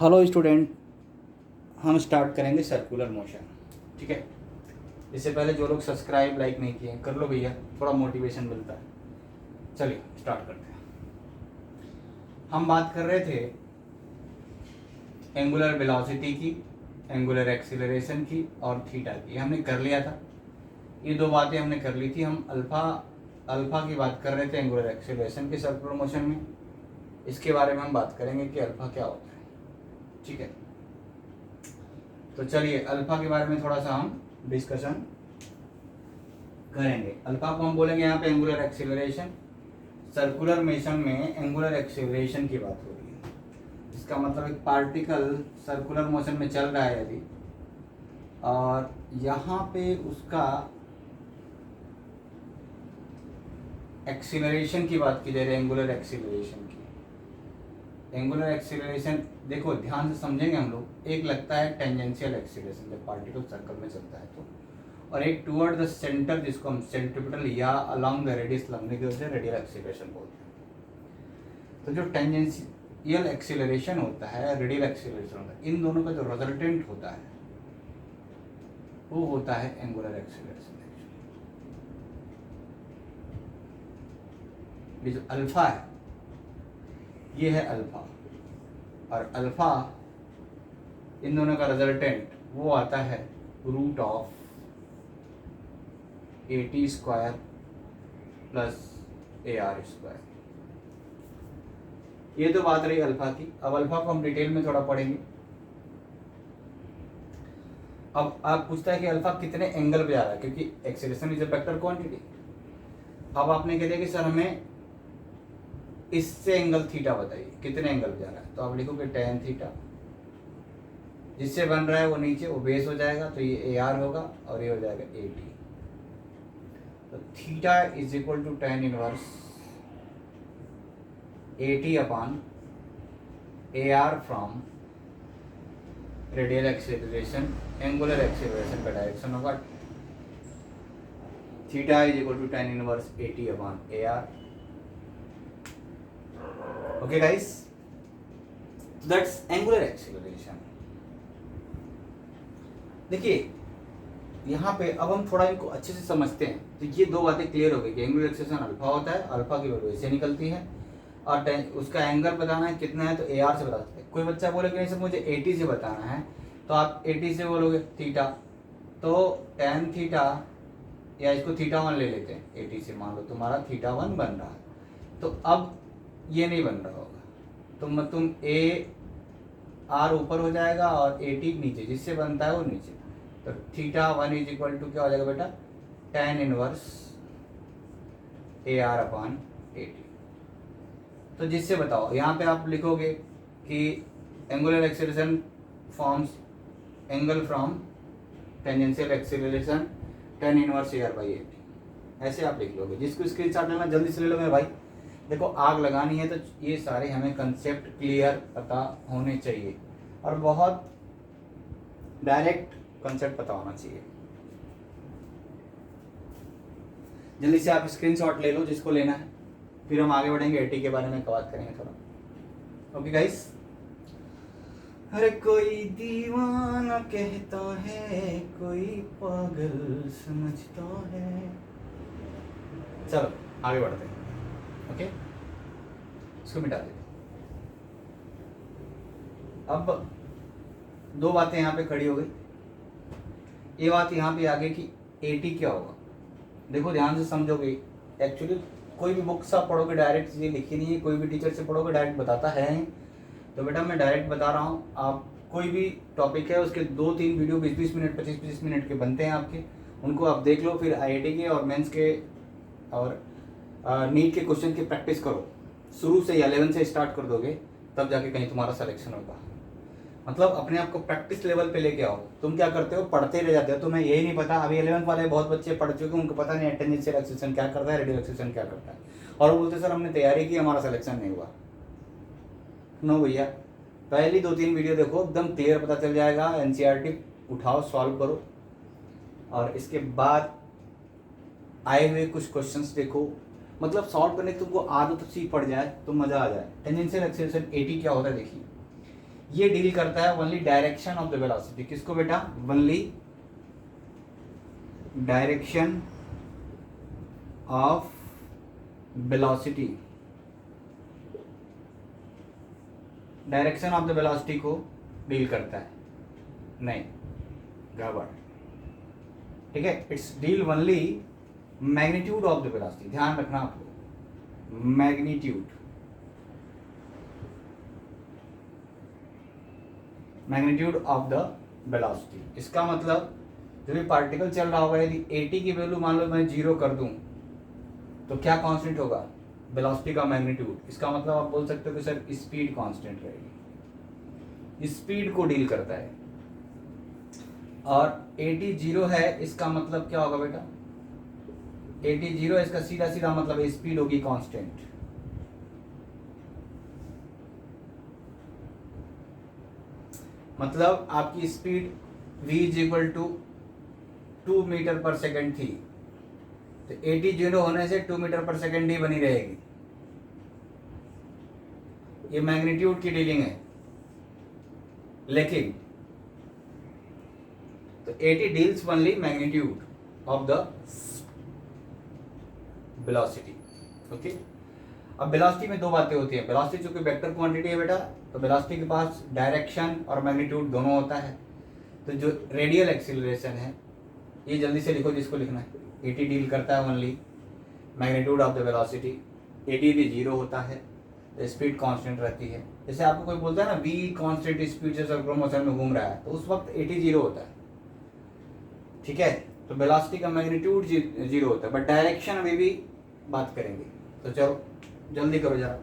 Hello student, हम start करेंगे circular motion. ठीक है, इससे पहले जो लोग सब्सक्राइब लाइक नहीं किए कर लो भैया, थोड़ा मोटिवेशन मिलता है। चलिए स्टार्ट करते हैं। हम बात कर रहे थे एंगुलर वेलोसिटी की, एंगुलर एक्सीलरेशन की और थीटा की। हमने कर लिया था, ये दो बातें हमने कर ली थी। हम अल्फा की बात कर रहे थे एंगुलर एक्सीलरेशन के सर्कुलर मोशन में। इसके बारे में हम बात करेंगे कि अल्फा क्या होता है। ठीक है, तो चलिए अल्फा के बारे में थोड़ा सा हम डिस्कशन करेंगे। अल्फा को हम बोलेंगे यहाँ पे एंगुलर एक्सीलरेशन। सर्कुलर मोशन में एंगुलर एक्सीलरेशन की बात हो रही है। इसका मतलब एक पार्टिकल सर्कुलर मोशन में चल रहा है यदि, और यहाँ पे उसका एक्सीलरेशन की बात की जा रही है, एंगुलर एक्सीलरेशन की। एंगुलर एक्सीलरेशन देखो ध्यान से समझेंगे हम लोग। एक लगता है टेंजेंशियल एक्सीलरेशन, जब पार्टिकल सर्कल में चलता है तो, और एक टुवर्ड द सेंटर जिसको हम सेंट्रीपिटल या अलोंग द रेडियस लंबने की वजह से रेडियल एक्सीलरेशन बोलते हैं। तो जो टेंजेंशियल एक्सीलरेशन होता है, रेडियल एक्सीलरेशन होता है, इन दोनों का जो रिजल्टेंट होता है वो होता है एंगुलर एक्सीलरेशन। ये जो अल्फा है ये है अल्फा, और अल्फा इन दोनों का रिजल्टेंट वो आता है root of AT square plus AR square. ये तो बात रही अल्फा की। अब अल्फा को हम डिटेल में थोड़ा पढ़ेंगे। अब आप पूछता है कि अल्फा कितने एंगल पे जा रहा है, क्योंकि acceleration is a vector quantity. अब आपने कह दिया कि सर हमें इससे एंगल थीटा बताइए, कितने एंगल पे जा रहा है, तो आप लिखोगे tan थीटा। जिससे बन रहा है वो नीचे वो बेस हो जाएगा, तो ये AR होगा और ये हो जाएगा AT। तो theta is equal to tan inverse AT upon AR from radial acceleration, angular acceleration का डायरेक्शन होगा। Theta is equal to tan inverse AT upon AR। Okay guys, that's angular acceleration. देखिए यहाँ पे अब हम थोड़ा इनको अच्छे से समझते हैं, तो ये दो बातें क्लियर हो गई कि एंगुलर एक्सीलरेशन अल्फा होता है, अल्फा की वैल्यू ऐसे निकलती है, और उसका एंगल बताना है कितना है तो AR से बता सकते हैं। कोई बच्चा बोले कि नहीं सर मुझे AT से बताना है, तो आप AT से बोलोगे थीटा, तो tan थीटा, या इसको θ1 ले लेते हैं AT से, मान लो तुम्हारा θ1 बन रहा है। तो अब ये नहीं बन रहा होगा, तुम AR ऊपर हो जाएगा और AT नीचे, जिससे बनता है वो नीचे। तो θ1 इज इक्वल टू क्या हो जाएगा बेटा, tan inverse AR upon AT। तो जिससे बताओ यहाँ पे आप लिखोगे कि angular acceleration forms angle from tangential acceleration tan inverse AR by AT। ऐसे आप लिख लोगे। जिसको स्क्रीनशॉट लेना जल्दी से ले लो मेरे भाई। देखो आग लगानी है तो ये सारे हमें कंसेप्ट क्लियर पता होने चाहिए, और बहुत डायरेक्ट कंसेप्ट पता होना चाहिए। जल्दी से आप स्क्रीनशॉट ले लो जिसको लेना है, फिर हम आगे बढ़ेंगे, AT के बारे में बात करेंगे थोड़ा। Okay guys. अरे कोई दीवाना कहता है, कोई पागल समझता है। चलो आगे बढ़ते हैं। ओके, इसको मिटा देते। अब दो बातें यहाँ पे खड़ी हो गई। ये बात यहाँ पे आ गई कि AT क्या होगा। देखो ध्यान से समझोगे। एक्चुअली कोई भी बुक्स आप पढ़ोगे डायरेक्ट चीज़ें लिखी नहीं है, कोई भी टीचर से पढ़ोगे डायरेक्ट बताता है। तो बेटा मैं डायरेक्ट बता रहा हूँ, आप कोई भी टॉपिक है उसके 2-3 वीडियो 20-20 मिनट 25-25 मिनट के बनते हैं आपके, उनको आप देख लो। फिर IIT के और मेंस के और नीट के क्वेश्चन की प्रैक्टिस करो। शुरू से 11 से स्टार्ट कर दोगे तब जाके कहीं तुम्हारा सिलेक्शन होगा। मतलब अपने आप को प्रैक्टिस लेवल पे लेके आओ। तुम क्या करते हो, पढ़ते रह जाते हो, तुम्हें यही नहीं पता। अभी 11th वाले बहुत बच्चे पढ़ चुके, उनको पता नहीं टेंजेंशियल एक्सीलरेशन क्या करता है, रेडियल एक्सीलरेशन क्या करता है, और वो बोलते सर हमने तैयारी की हमारा सिलेक्शन नहीं हुआ। नो भैया, पहली 2-3 वीडियो देखो, एकदम क्लियर पता चल जाएगा। NCERT उठाओ, सॉल्व करो, और इसके बाद आए हुए कुछ क्वेश्चंस देखो। मतलब सॉल्व करने की तुमको आदत सी पड़ जाए तो मज़ा आ जाए। टेंजेंशियल एक्सीलरेशन AT क्या होता है देखिए, ये डील करता है only direction of the velocity. किसको बेटा? Only direction of velocity, direction of the velocity को डील करता है। नहीं, गड़बड़। ठीक है, it's deal only magnitude of the velocity. ध्यान रखना आप लोग, magnitude, magnitude of the velocity. इसका मतलब जब भी पार्टिकल चल रहा होगा, यदि 80 की वैल्यू मान लो मैं 0 कर दूं तो क्या कांस्टेंट होगा? वेलोसिटी का मैग्नीट्यूड। इसका मतलब आप बोल सकते हो कि सर स्पीड कांस्टेंट रहेगी। स्पीड को डील करता है। और 80 0 है, इसका मतलब क्या होगा बेटा? 80 0 है, इसका सीधा सीधा मतलब स्पीड होगी कांस्टेंट। मतलब आपकी speed v is equal to 2 metre per second थी, तो 80 0 होने से 2 मीटर पर सेकेंड ही बनी रहेगी। ये मैग्नीट्यूड की डीलिंग है। लेकिन तो 80 deals only magnitude of the velocity. Okay, अब वेलोसिटी में दो बातें होती है। वेलोसिटी चूंकि वेक्टर क्वांटिटी है बेटा, तो वेलोसिटी के पास डायरेक्शन और मैग्नीट्यूड दोनों होता है। तो जो रेडियल एक्सीलरेशन है, ये जल्दी से लिखो जिसको लिखना है। 80 डील करता है only magnitude of the velocity. 80 यदि 0 होता है तो स्पीड कांस्टेंट रहती है। जैसे आपको कोई बोलता है ना v कांस्टेंट स्पीड से सर्कुलर मोशन में घूम रहा है, तो उस वक्त 80 0 होता है। ठीक है, तो वेलोसिटी का मैग्नीट्यूड 0 होता है, बट डायरेक्शन अभी भी बात करेंगे। तो चलो जल्दी करो जरा,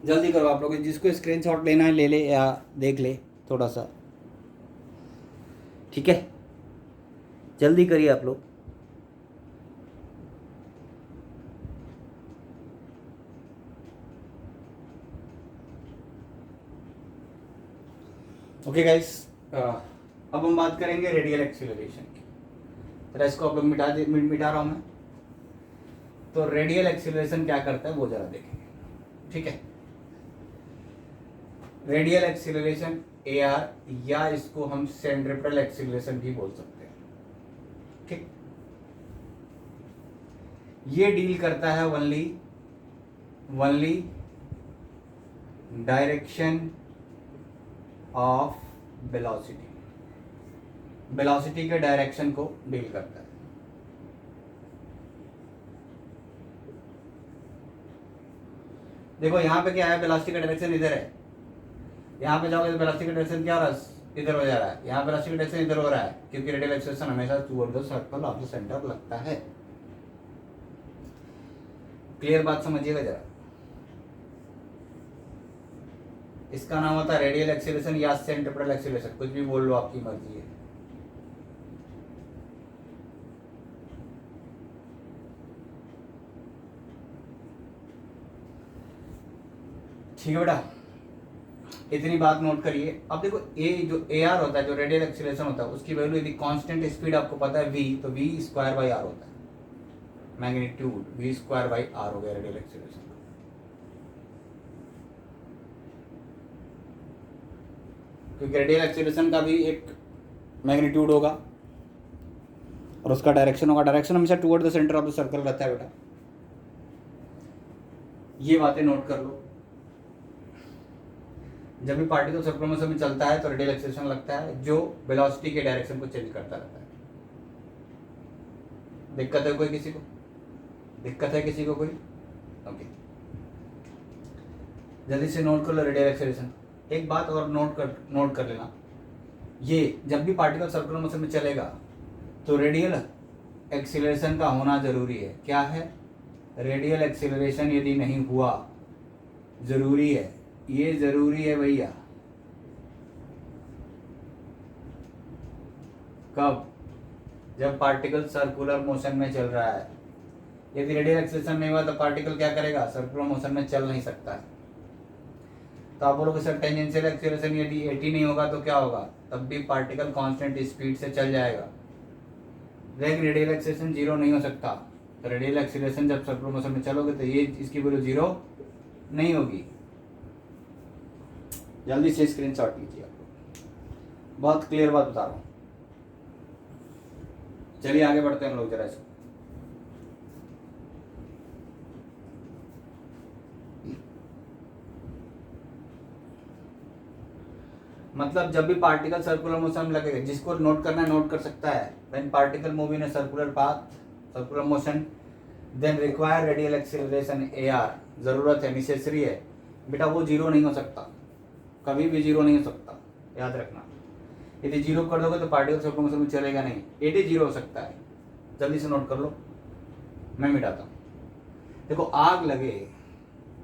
जल्दी करो आप लोग। जिसको स्क्रीनशॉट लेना है ले ले या देख ले थोड़ा सा। ठीक है, जल्दी करिए आप लोग। ओके गाइस, अब हम बात करेंगे रेडियल एक्सीलरेशन की। जरा इसको आप लोग मिटा रहा हूं मैं। तो रेडियल एक्सीलरेशन क्या करता है वो जरा देखेंगे। ठीक है, रेडियल एक्सीलरेशन AR, या इसको हम सेंट्रिपेटल एक्सीलरेशन भी बोल सकते हैं। ठीक, ये डील करता है only direction of velocity, velocity के डायरेक्शन को डील करता है। देखो यहाँ पे क्या है, वेलोसिटी का डायरेक्शन इधर है। यहाँ पे जाओगे तो वेलोसिटी का डायरेक्शन क्या हो रहा है? इधर हो जा रहा है। यहाँ वेलोसिटी का डायरेक्शन इधर हो रहा है, क्योंकि रेडियल एक्सीलरेशन हमेशा toward the circle of the centre लगता है। क्लियर बात समझिएगा जरा। इसका नाम होता है रेडियल एक्सीलरेशन या सेंट्रिपेटल एक्सीलरेशन, कुछ भी बोल लो, आपकी मर्जी है। ठीक है बेटा, इतनी बात नोट करिए। अब देखो ए जो AR होता है, जो रेडियल एक्सीलरेशन होता है, उसकी वैल्यू यदि कांस्टेंट स्पीड आपको पता है v, तो v स्क्वायर बाई r होता है। Magnitude v square by r हो गया रेडियल एक्सीलरेशन। क्योंकि रेडियल एक्सीलरेशन का भी एक मैग्नीट्यूड होगा और उसका डायरेक्शन होगा। डायरेक्शन हमेशा toward the centre of the circle रहता है बेटा। ये बातें नोट कर लो। जब भी पार्टिकल सर्कुलर मोशन में चलता है तो रेडियल एक्सीलरेशन लगता है, जो वेलोसिटी के डायरेक्शन को चेंज करता रहता है। दिक्कत है कोई किसी को? दिक्कत है किसी को कोई? ओके, जल्दी से नोट कर लो रेडियल एक्सीलरेशन। एक बात और नोट कर लेना, ये जब भी पार्टिकल सर्कुलर मोशन में चलेगा तो रेडियल एक्सीलरेशन का होना जरूरी है। क्या है? रेडियल एक्सीलरेशन यदि नहीं हुआ, जरूरी है, ये जरूरी है भैया। कब? जब पार्टिकल सर्कुलर मोशन में चल रहा है। यदि रेडियल एक्सीलरेशन नहीं हुआ तो पार्टिकल क्या करेगा? सर्कुलर मोशन में चल नहीं सकता है। तो आप बोलोगे सर टेंजेंशियल एक्सीलरेशन यदि 80 नहीं होगा तो क्या होगा? तब भी पार्टिकल कांस्टेंट स्पीड से चल जाएगा। लेकिन रेडियल एक्सीलरेशन 0 नहीं हो सकता। तो रेडियल एक्सीलरेशन जब सर्कुलर मोशन में चलोगे तो ये इसकी वैल्यू 0 नहीं होगी। जल्दी से स्क्रीनशॉट लीजिए आप लोग, बहुत क्लियर बात बता रहा हूँ। चलिए आगे बढ़ते हैं हम लोग जरा इसको। मतलब जब भी पार्टिकल सर्कुलर मोशन में लगेगा, जिसको नोट करना है नोट कर सकता है। When particle move in a circular path, circular motion, then require radial acceleration AR, जरूरत है, नेसेसरी है बेटा, वो जीरो नहीं हो सकता, कभी भी जीरो नहीं हो सकता, याद रखना। यदि जीरो कर दोगे तो पार्टिकल सर्कुलर मोशन में चलेगा नहीं, 80 जीरो हो सकता है। जल्दी से नोट कर लो, मैं मिटाता हूँ। देखो आग लगे,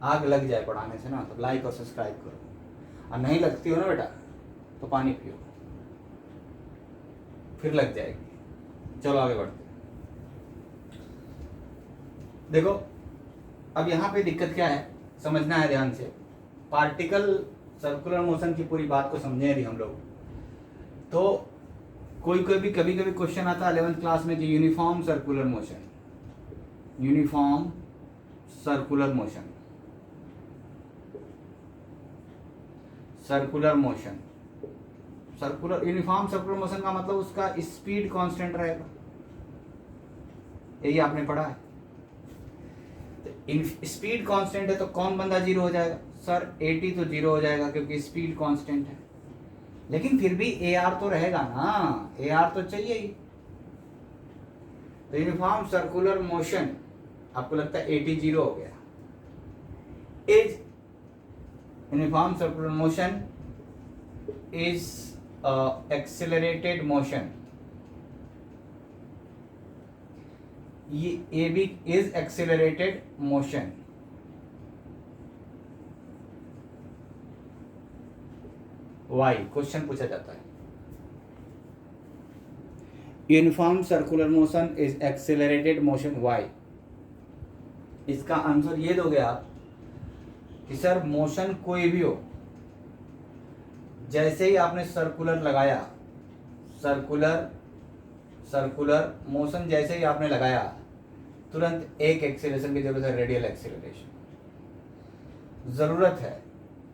आग लग जाए पढ़ाने से ना, तो लाइक और सब्सक्राइब करो, और नहीं लगती हो ना बेटा तो पानी पियो, फिर लग जाएगी। चलो आगे बढ़ते हैं। देखो अब यहाँ पे दिक्कत क्या है, समझना है ध्यान से। पार्टिकल सर्कुलर मोशन की पूरी बात को समझे यदि हम लोग, तो कोई कभी क्वेश्चन आता है 11th क्लास में कि uniform circular motion, uniform circular motion, circular motion, circular uniform circular motion का मतलब उसका स्पीड कांस्टेंट रहेगा, यही आपने पढ़ा है। तो स्पीड कांस्टेंट है तो कौन बंदा जीरो हो जाएगा? सर 80 तो जीरो हो जाएगा क्योंकि स्पीड कांस्टेंट है, लेकिन फिर भी AR तो रहेगा ना, AR तो चाहिए ही। तो यूनिफॉर्म सर्कुलर मोशन आपको लगता है 80 जीरो हो गया, is uniform circular motion is accelerated motion, ये भी is accelerated motion. Why question पूछा जाता है, uniform circular motion is accelerated motion, why? इसका आंसर ये दोगे आप कि सर मोशन कोई भी हो, जैसे ही आपने सर्कुलर लगाया, सर्कुलर सर्कुलर मोशन जैसे ही आपने लगाया, तुरंत एक एक्सेलरेशन की जरूरत है, रेडियल एक्सेलरेशन जरूरत है।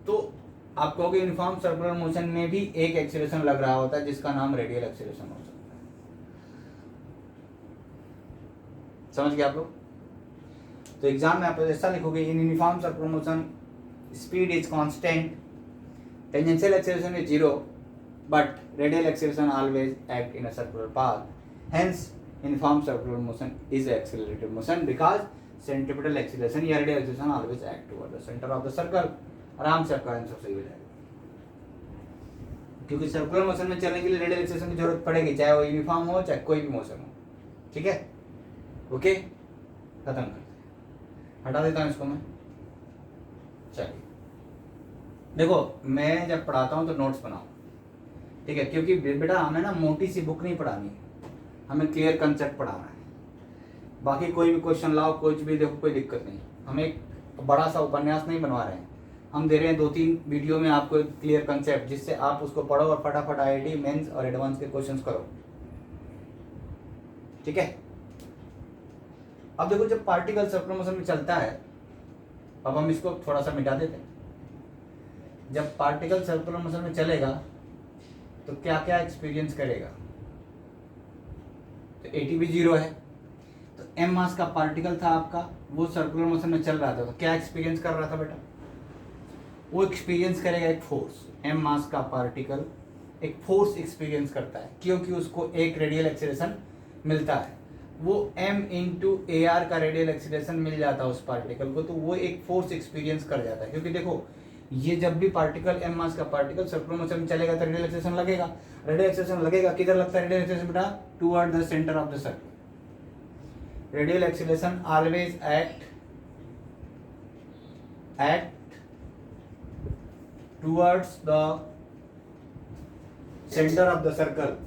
तो आप कहोगे यूनिफॉर्म सर्कुलर मोशन में भी एक एक्सेलरेशन लग रहा होता है जिसका नाम रेडियल एक्सेलरेशन हो सकता है। समझ गए आप लोग? तो एग्जाम में आप ऐसा लिखोगे, in uniform circular motion speed is constant, tangential acceleration is 0, but radial acceleration always act in a circular path. Hence, uniform circular motion is accelerated motion because centripetal acceleration या radial acceleration always act toward the center of the circle. आराम से आपका answer सही हो जाएगा, क्योंकि circular motion में चलने के लिए रेडियल एक्सेलरेशन की जरूरत पड़ेगी, चाहे वो यूनिफॉर्म हो चाहे कोई भी मोशन हो। ठीक है, ओके, खत्म करते हैं, हटा देता हूँ इसको मैं। चलिए देखो, मैं जब पढ़ाता हूँ तो नोट्स बनाओ, ठीक है, क्योंकि बेटा हमें ना मोटी सी बुक नहीं पढ़ानी है, हमें क्लियर कंसेप्ट पढ़ाना है। बाकी कोई भी क्वेश्चन लाओ, कुछ भी देखो, कोई दिक्कत नहीं। हम एक बड़ा सा उपन्यास नहीं बनवा रहे हैं, हम दे रहे हैं 2-3 वीडियो में आपको एक क्लियर कंसेप्ट, जिससे आप उसको पढ़ो और फटाफट IIT मेंस और एडवांस के क्वेश्चंस करो। ठीक है, अब देखो जब पार्टिकल सर्कुलर मोशन में चलता है, अब हम इसको थोड़ा सा मिटा देते हैं। जब पार्टिकल सर्कुलर मोशन में चलेगा तो क्या क्या एक्सपीरियंस करेगा? तो 80 भी जीरो है, तो m मास का पार्टिकल था आपका, वो सर्कुलर मोशन में चल रहा था, तो क्या एक्सपीरियंस कर रहा था बेटा? वो एक्सपीरियंस करेगा एक फोर्स। m मास का पार्टिकल एक फोर्स एक्सपीरियंस करता है, क्योंकि उसको एक रेडियल एक्सेलरेशन मिलता है। वो m इंटू AR का रेडियल एक्सेलरेशन मिल जाता है उस पार्टिकल को, तो वो एक फोर्स एक्सपीरियंस कर जाता है। क्योंकि देखो, ये जब भी पार्टिकल m मास का पार्टिकल सर्कुलर मोशन में चलेगा तो रेडियल एक्सेलरेशन लगेगा। रेडियल एक्सेलरेशन लगेगा, किधर लगता है रेडियल एक्सेलरेशन बेटा? Toward the centre of the circle. Radial acceleration always act towards the centre of the circle.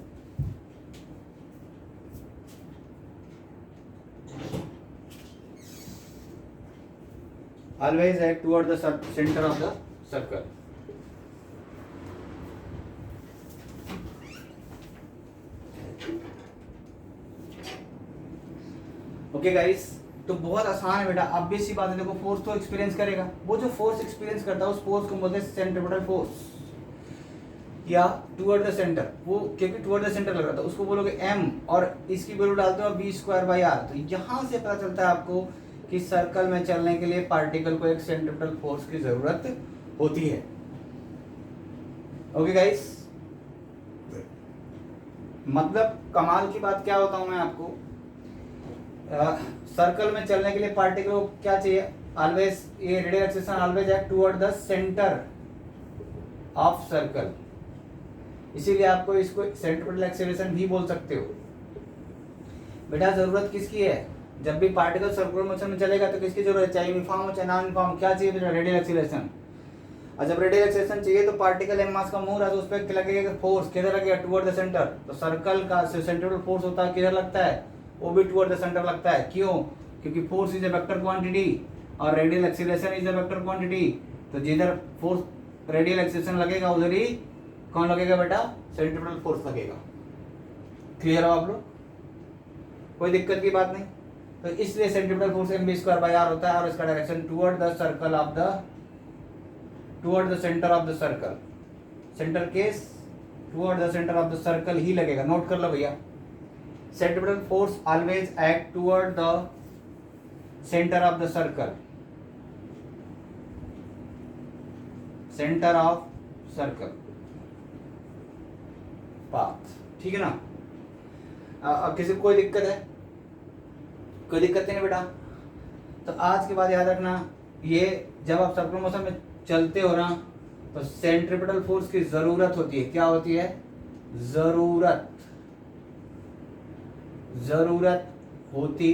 Always act toward the center of the circle. Okay guys, तो बहुत आसान है बेटा, अब भी सी बात है, देखो फोर्स तो एक्सपीरियंस करेगा, वो जो फोर्स एक्सपीरियंस करता है उस फोर्स को बोलते हैं सेंट्रीपिटल फोर्स या टुवर्ड द सेंटर, वो क्योंकि टुवर्ड द सेंटर लग रहा था उसको बोलोगे एम, और इसकी वैल्यू डालते हो v²/r। तो यहाँ से पता चलता है आपको कि सर्कल में चलने के लिए पार्टिकल को एक सेंट्रीपिटल फोर्स की जरूरत होती है। ओके गाइस, मतलब कमाल की बात क्या बताऊं मैं आपको, सर्कल में चलने के लिए पार्टिकल को क्या चाहिए, ऑलवेज ये radial acceleration always act toward the centre of circle, इसीलिए आपको इसको सेंट्रीपिटल एक्सेलरेशन भी बोल सकते हो। बेटा जरूरत किसकी है, जब भी पार्टिकल सर्कुलर मोशन में चलेगा तो किसकी जरूरत है, चाहे यूनिफॉर्म हो चाहे नॉन यूनिफॉर्म, क्या चाहिए बेटा, रेडियल एक्सेलरेशन। और जब रेडियल एक्सेलरेशन चाहिए तो पार्टिकल एम मास का मूव रहा है तो उस पर लगेगा फोर्स, किधर लगेगा, टुवर्ड द सेंटर। तो सर्कल का सेंट्रीपिटल फोर्स होता है किधर लगता है, वो भी टुवर्ड द सेंटर लगता है। क्यों, क्योंकि force is a vector quantity और radial acceleration is a vector quantity. तो जिधर फोर्स रेडियल एक्सेलरेशन लगेगा उधर ही कौन लगेगा बेटा, सेंट्रीपिटल फोर्स लगेगा। क्लियर हो आप लोग, कोई दिक्कत की बात नहीं। तो इसलिए सेंट्रीपिटल फोर्स mv²/r होता है और इसका direction toward the circle of the, toward the centre of the circle, centre case toward the centre of the circle ही लगेगा। नोट कर लो भैया, centripetal force always act toward the centre of the circle, centre of circle path, ठीक है ना। अब किसी को कोई दिक्कत है, कोई दिक्कत नहीं बेटा। तो आज के बाद याद रखना, ये जब आप सर्कुलर मोशन में चलते हो ना तो सेंट्रीपिटल फोर्स की जरूरत होती है। क्या होती है, जरूरत, जरूरत होती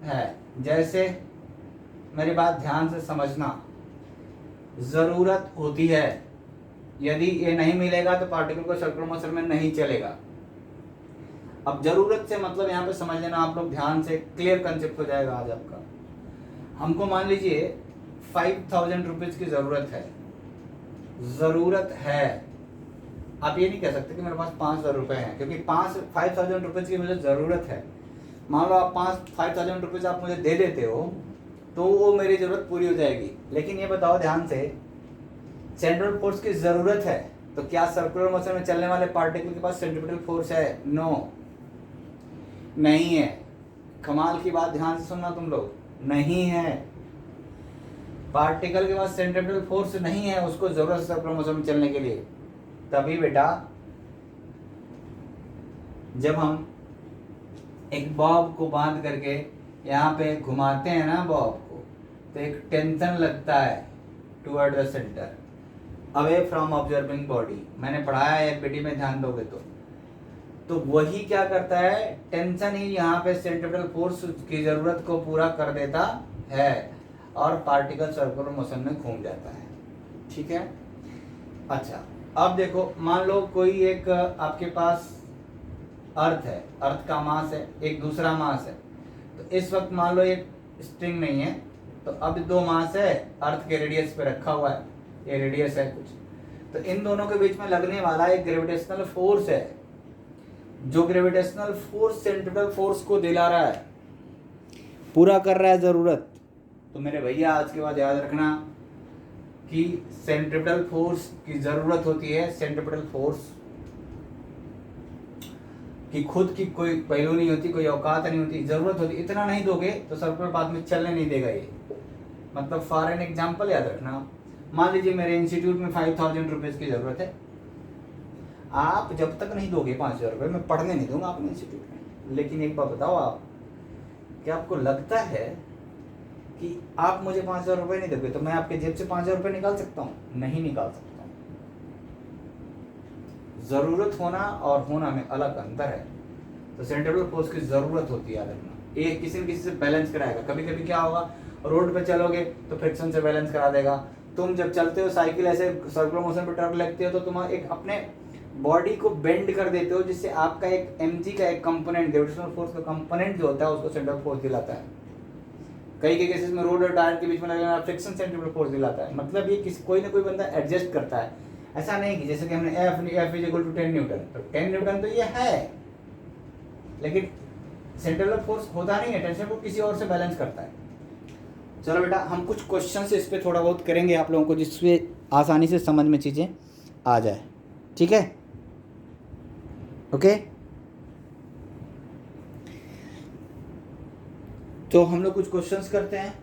है। जैसे मेरी बात ध्यान से समझना, जरूरत होती है, यदि ये नहीं मिलेगा तो पार्टिकल को सर्कुलर मोशन में नहीं चलेगा। अब जरूरत से मतलब यहाँ पे समझ लेना आप लोग ध्यान से, क्लियर कंसेप्ट हो जाएगा आज आपका। हमको मान लीजिए 5000 रुपीज की जरूरत है, जरूरत है। आप ये नहीं कह सकते कि मेरे पास 5000 रुपए हैं, क्योंकि 5000 रुपीज की मुझे जरूरत है। मान लो आप 5000 रुपीज आप मुझे दे देते हो तो वो मेरी जरूरत पूरी हो जाएगी। लेकिन ये बताओ ध्यान से, सेंट्रीपिटल फोर्स की जरूरत है तो क्या सर्कुलर मोशन में चलने वाले पार्टिकल के पास सेंट्रीपिटल फोर्स है? नो, नहीं है। कमाल की बात ध्यान से सुनना तुम लोग, नहीं है। पार्टिकल के पास सेंट्रीपिटल फोर्स नहीं है, उसको जरूरत है सर्कुलर मोशन में चलने के लिए। तभी बेटा जब हम एक बॉब को बांध करके यहाँ पे घुमाते हैं ना बॉब को, तो एक टेंशन लगता है toward the centre, away from observing body. मैंने पढ़ाया है एफबीटी में, ध्यान दोगे तो वही क्या करता है, टेंशन ही यहाँ पे सेंट्रीपिटल फोर्स की जरूरत को पूरा कर देता है और पार्टिकल सर्कुलर मोशन में घूम जाता है। ठीक है, अच्छा अब देखो, मान लो कोई एक आपके पास अर्थ है, अर्थ का मास है, एक दूसरा मास है। तो इस वक्त मान लो एक स्ट्रिंग नहीं है, तो अब दो मास है, अर्थ के रेडियस पे रखा हुआ है, ये रेडियस है कुछ, तो इन दोनों के बीच में लगने वाला एक ग्रेविटेशनल फोर्स है, जो ग्रेविटेशनल फोर्स सेंट्रीपिटल फोर्स को दिला रहा है, पूरा कर रहा है जरूरत। तो मेरे भैया आज के बाद याद रखना कि सेंट्रीपिटल फोर्स की जरूरत होती है, सेंट्रीपिटल फोर्स की खुद की कोई पहलू नहीं होती, कोई औकात नहीं होती, जरूरत होती। इतना नहीं दोगे तो सर्कुलर पाथ में चलने नहीं देगा ये। मतलब फॉर एन एग्जाम्पल याद रखना, मान लीजिए मेरे इंस्टीट्यूट में 5000 रुपीज की जरूरत है, आप जब तक नहीं दोगे 5000 रुपये, मैं पढ़ने नहीं दूंगा अपने इंस्टीट्यूट में। लेकिन एक बात बताओ आप, क्या आपको लगता है कि आप मुझे 5000 रुपये नहीं दोगे तो मैं आपके जेब से 5000 रुपये निकाल सकता हूँ? नहीं निकाल सकता हूँ। जरूरत होना और होना में अलग अंतर है। तो सेंट्रीपिटल फोर्स की जरूरत होती है, याद रखना। ये किसी न किसी से बैलेंस कराएगा। कभी कभी क्या होगा, रोड पे चलोगे तो फ्रिक्शन से बैलेंस करा देगा। तुम जब चलते हो साइकिल ऐसे सर्कुलर मोशन पे टर्न लगते हो तो तुम एक अपने बॉडी को बेंड कर देते हो, जिससे आपका एक mg का एक कंपोनेंट, ग्रेविटेशनल फोर्स का कंपोनेंट जो होता है उसको सेंट्रीपिटल फोर्स दिलाता है। कई के केसेस में रोड और टायर के बीच में लगने वाला फ्रिक्शन सेंट्रीपिटल फोर्स दिलाता है। मतलब ये किसी कोई ना कोई बंदा एडजस्ट करता है। ऐसा नहीं कि जैसे कि हमने F is equal to 10 newton, तो 10 न्यूटन तो ये है, लेकिन सेंट्रल ऑफ फोर्स होता नहीं है, टेंशन को किसी और से बैलेंस करता है। चलो बेटा हम कुछ क्वेश्चन से इस पर थोड़ा बहुत करेंगे आप लोगों को, जिससे आसानी से समझ में चीज़ें आ जाए, ठीक है? ओके, तो हम लोग कुछ क्वेश्चंस करते हैं।